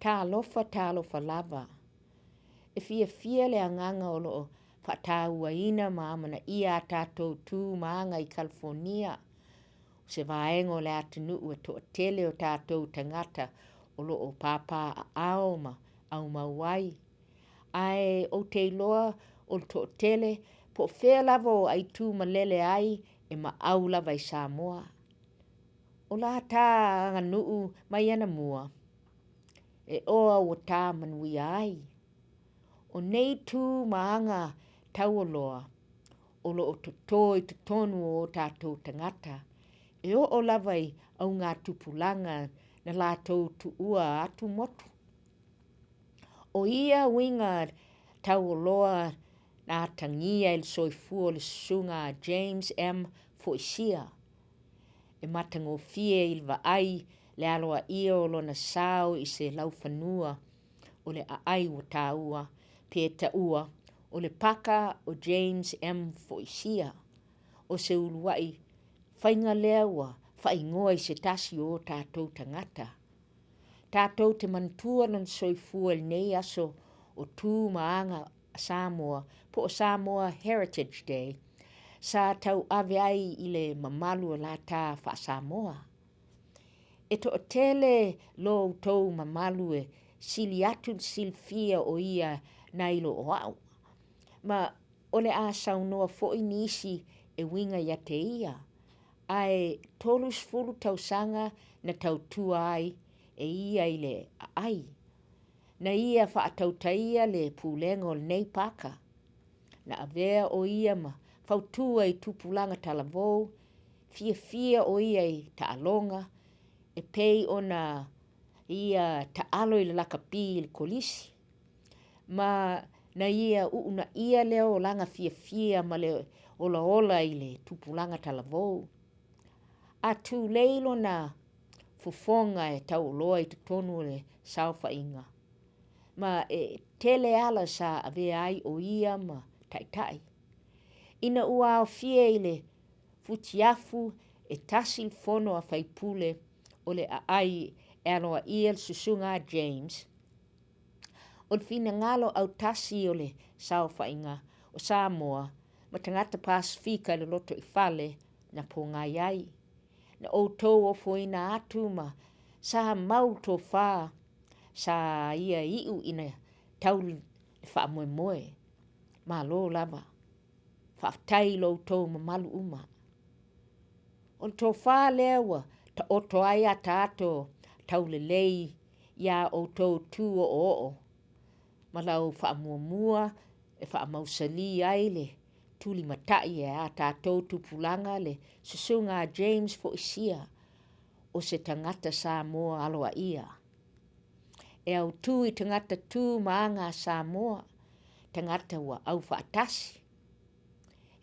tā lofa lava. E fia le anganga o loo whataua ina maamana ia tātou tū maanga I California. Se vaengo le atunu ua toa tele o tātou tangata o loo pāpā a aoma au mauai. Ai o te loa o toa tele po whea lava o ai tū malele ai e ma au lava I Samoa. O la tā anga nuu mai ana mua. E oa o tā manui ai. O nei tū maanga tau o loa. O lo o totoi te tonu o tātou tangata. E o lavai au ngā tupulanga na lātou tu ua atu motu. O ia winga tau o loa nā tangia il soifua le sunga James M. Foisia. E matango fie il vaai le aloa ia o lona sao I se laufanua o le aai o tāua pe taua o le paka o James M. Foisia o se uluai whainga lewa whaingoa I se tasi o tātou tangata. Tātou te mantua non soifua nei aso o tū maanga Samoa po o Samoa Heritage Day sa tau ave ai I le mamalu o la tā wha Samoa. E to o tele lo tau mamalu e sili atu silfia o ia na ilo o au. Ma ole a saunoa fo'i nisi e winga ia te ia. Ai tolus fulu tau sanga na tau tua ai e ia I le ai. Na ia wha tau taia le pūlengo nei paka. Na avea o ia ma fautua I tupulanga talavou, fia o ia I taalonga, e pei ona ia taalo I le lakapi I le kolisi. Ma na ia uuna ia leo langa fia ma le ola I le tupulanga talavou. A tu leilo na fufonga e tau loa I te tonu le saufa inga. Ma e tele ala sa ave ai o ia ma tai. Ina ua o fie I le futiafu e tasil fono a faipule o le ai e aloa ia susunga James. O le fina ngalo au tasi o le saufa inga o Samoa ma tangata Pasifika le loto I fale na po ngai ai. Na o tau o foina atu ma sa mau to wha sa ia iu ina tau le wha moe. Ma lo lava. Whaftai lo tau ma malu uma. O to wha lewa ta oto ai a tātou tau le lei ia o tau tū o. Ma lau wha mua e wha mausali ai le tuli matai e a tātou tupulanga le susunga James Foisia o se tangata Samoa aloa ia. E au tū I tangata tū maanga Samoa, tangata wa au whaatasi.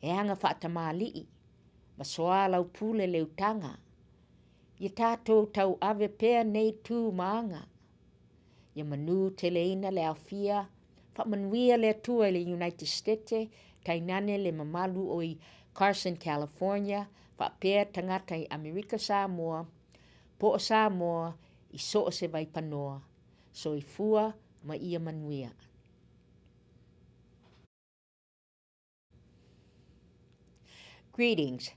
E anga whaatamali'i, ma soa lau pule leutanga. I tātou tau ave pēr nei tū maanga. Ia manu teleina le awhia, whamanuia le tua le United States, tainane le mamalu o I Carson, California, whapea tangata I Amerika Samoa, po o Samoa I so o se vai panoa, so I fua ma ia manuia. Greetings.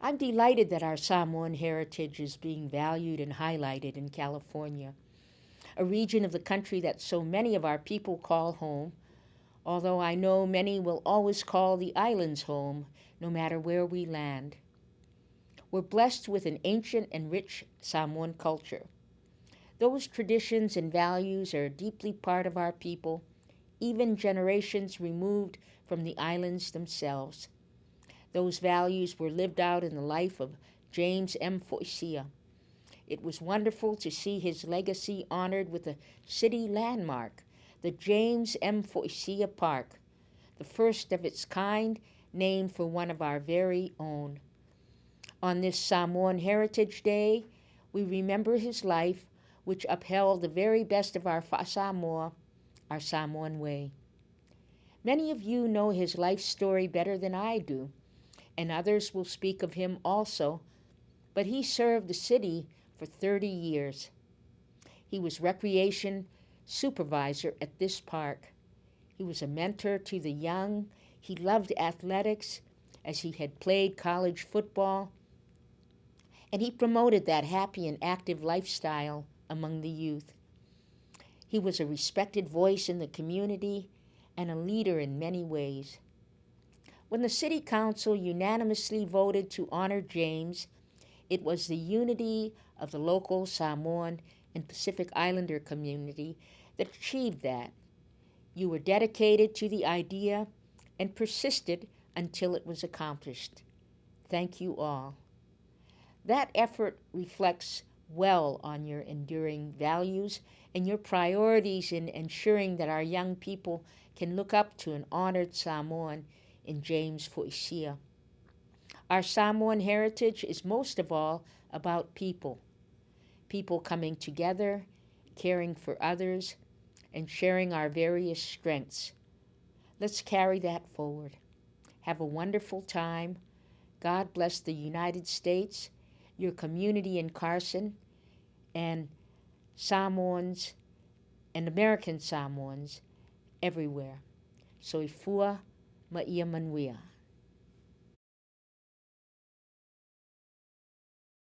I'm delighted that our Samoan heritage is being valued and highlighted in California, a region of the country that so many of our people call home, although I know many will always call the islands home, no matter where we land. We're blessed with an ancient and rich Samoan culture. Those traditions and values are deeply part of our people, even generations removed from the islands themselves. Those values were lived out in the life of James M. Foisia. It was wonderful to see his legacy honored with a city landmark, the James M. Foisia Park, the first of its kind, named for one of our very own. On this Samoan Heritage Day, we remember his life, which upheld the very best of our Samoa, our Samoan way. Many of you know his life story better than I do, and others will speak of him also, but he served the city for 30 years. He was recreation supervisor at this park. He was a mentor to the young. He loved athletics as he had played college football, and he promoted that happy and active lifestyle among the youth. He was a respected voice in the community and a leader in many ways. When the City Council unanimously voted to honor James, it was the unity of the local Samoan and Pacific Islander community that achieved that. You were dedicated to the idea and persisted until it was accomplished. Thank you all. That effort reflects well on your enduring values and your priorities in ensuring that our young people can look up to an honored Samoan in James Fo'isia. Our Samoan heritage is most of all about people coming together, caring for others, and sharing our various strengths. Let's carry that forward. Have a wonderful time. God bless the United States, your community in Carson, and Samoans and American Samoans everywhere. Soifua maia manuia.